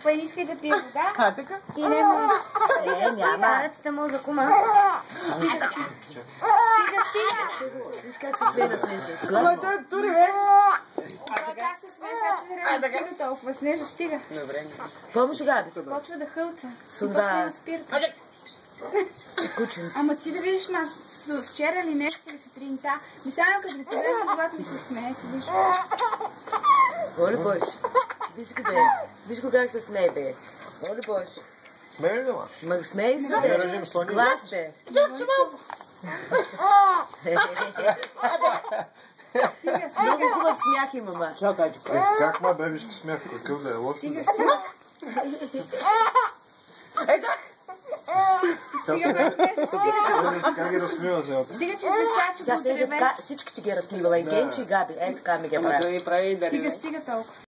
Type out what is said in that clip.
Па искай да пия вода. А, така? И не му. Стига, ръцата му за кума. Стига. Виж как се смее на Снежа. Ама той е тури, бе! Как се смее, сега че не стига толкова. Снежа, стига. Добре. Помощ, Габи? Почва да хълца. Сунда. Спирка. Кученце. Ама ти да видиш, вчера ли нещо или сутринта, и само като да тебе когато ми се смее, ти виж. Оле, Бош. Виж го, бе. Виж го как се смее, бе. Оле, Бош. Смее ли, дома? Ма смей се, бе. С глас, бе. Много хубав смях има, ма. Чакай, Как ма бебешки смях? Какъв да е лош? Стига. Ето! Как ги разсмива сега? Стига, че те сача Тя по Снежа древе. така, всички ти ги разсмивала. И Генчи, и Габи. Ето така ми ги прави. Стига толкова.